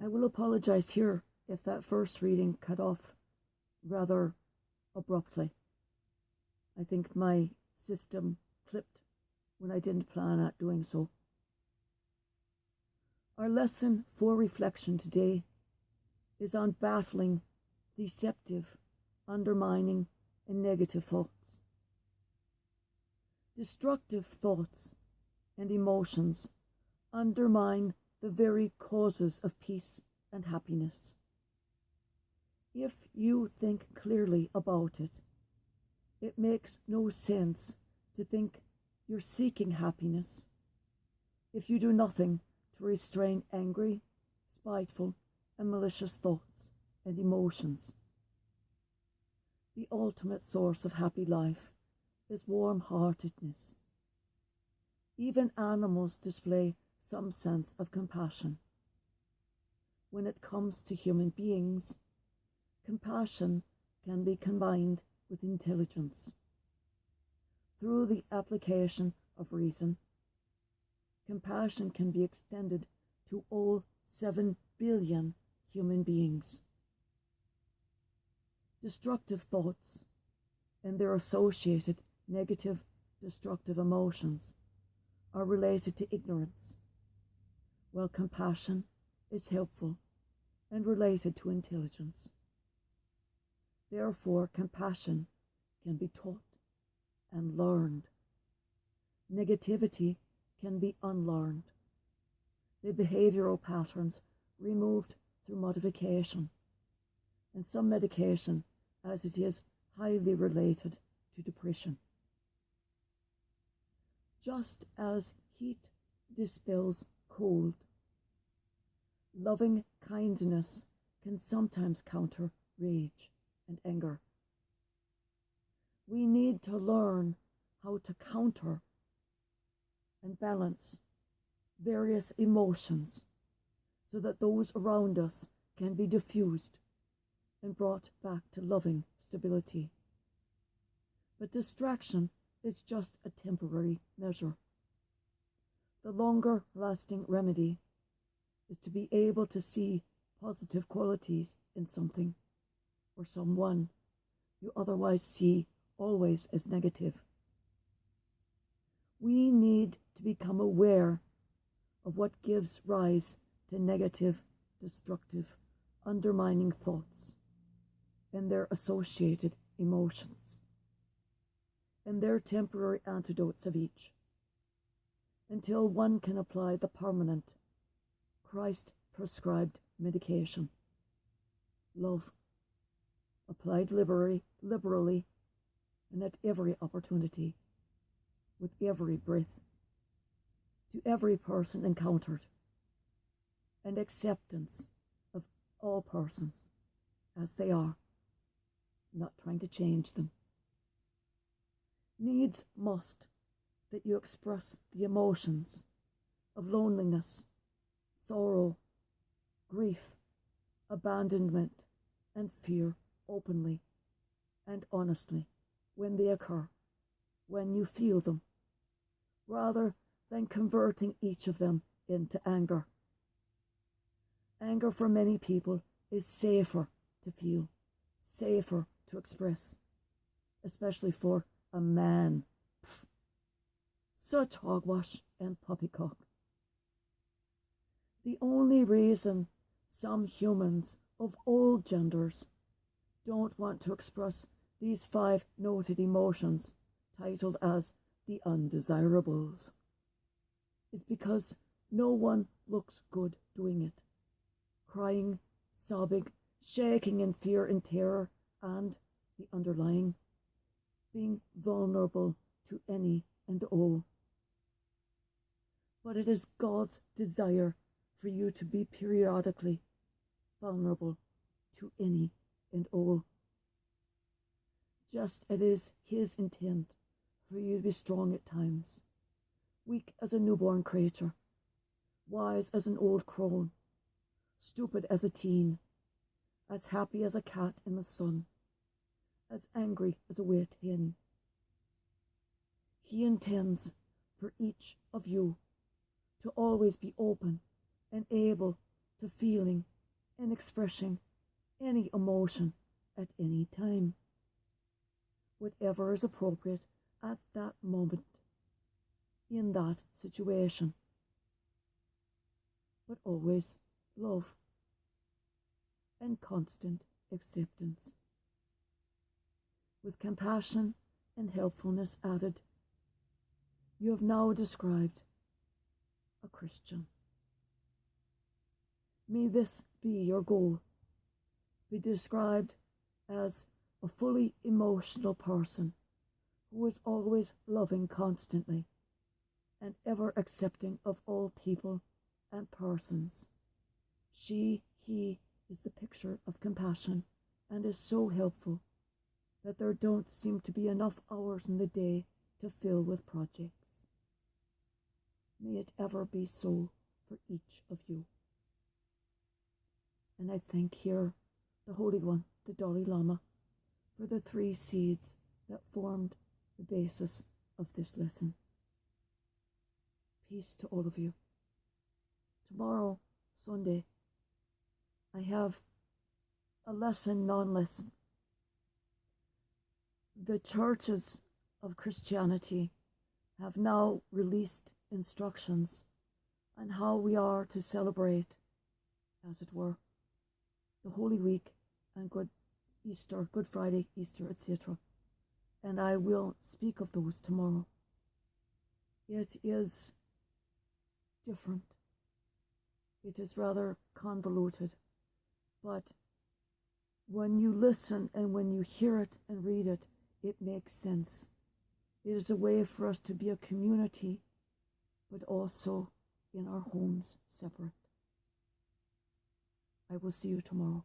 I will apologize here if that first reading cut off rather abruptly. I think my system clipped when I didn't plan at doing so. Our lesson for reflection today is on battling deceptive, undermining, and negative thoughts. Destructive thoughts and emotions undermine the very causes of peace and happiness. If you think clearly about it, it makes no sense to think you're seeking happiness if you do nothing to restrain angry, spiteful, and malicious thoughts and emotions. The ultimate source of happy life is warm-heartedness. Even animals display some sense of compassion. When it comes to human beings, compassion can be combined with intelligence. Through the application of reason, compassion can be extended to all 7 billion human beings. Destructive thoughts and their associated negative, destructive emotions are related to ignorance, while compassion is helpful and related to intelligence. Therefore, compassion can be taught and learned. Negativity can be unlearned. The behavioral patterns removed through modification and some medication, as it is highly related to depression. Just as heat dispels cold, loving kindness can sometimes counter rage and anger. We need to learn how to counter and balance various emotions so that those around us can be diffused and brought back to loving stability. But distraction is just a temporary measure. The longer lasting remedy is to be able to see positive qualities in something or someone you otherwise see always as negative. We need to become aware of what gives rise to negative, destructive, undermining thoughts and their associated emotions, and their temporary antidotes of each, until one can apply the permanent, Christ-prescribed medication, love, applied liberally and at every opportunity, with every breath, to every person encountered, and acceptance of all persons as they are, not trying to change them. Needs must that you express the emotions of loneliness, sorrow, grief, abandonment, and fear openly and honestly when they occur, when you feel them, rather than converting each of them into anger. Anger for many people is safer to feel, safer to express, especially for a man. Pfft. Such hogwash and poppycock. The only reason some humans of all genders don't want to express these 5 noted emotions, titled as the undesirables, is because no one looks good doing it. Crying, sobbing, shaking in fear and terror, and the underlying, being vulnerable to any and all. But it is God's desire for you to be periodically vulnerable to any and all. Just as it is His intent for you to be strong at times, weak as a newborn creature, wise as an old crone, stupid as a teen, as happy as a cat in the sun, as angry as a wet hen. He intends for each of you to always be open and able to feeling and expressing any emotion at any time, whatever is appropriate at that moment in that situation, but always love and constant acceptance. With compassion and helpfulness added, you have now described a Christian. May this be your goal, be described as a fully emotional person who is always loving constantly and ever accepting of all people and persons. She, he is the picture of compassion and is so helpful that there don't seem to be enough hours in the day to fill with projects. May it ever be so for each of you. And I thank here the Holy One, the Dalai Lama, for the 3 seeds that formed the basis of this lesson. Peace to all of you. Tomorrow, Sunday, I have a lesson, non-lesson. The churches of Christianity have now released instructions on how we are to celebrate, as it were, the Holy Week and Good Easter, Good Friday, Easter, etc. And I will speak of those tomorrow. It is different. It is rather convoluted, but when you listen and when you hear it and read it, it makes sense. It is a way for us to be a community, but also in our homes separate. I will see you tomorrow.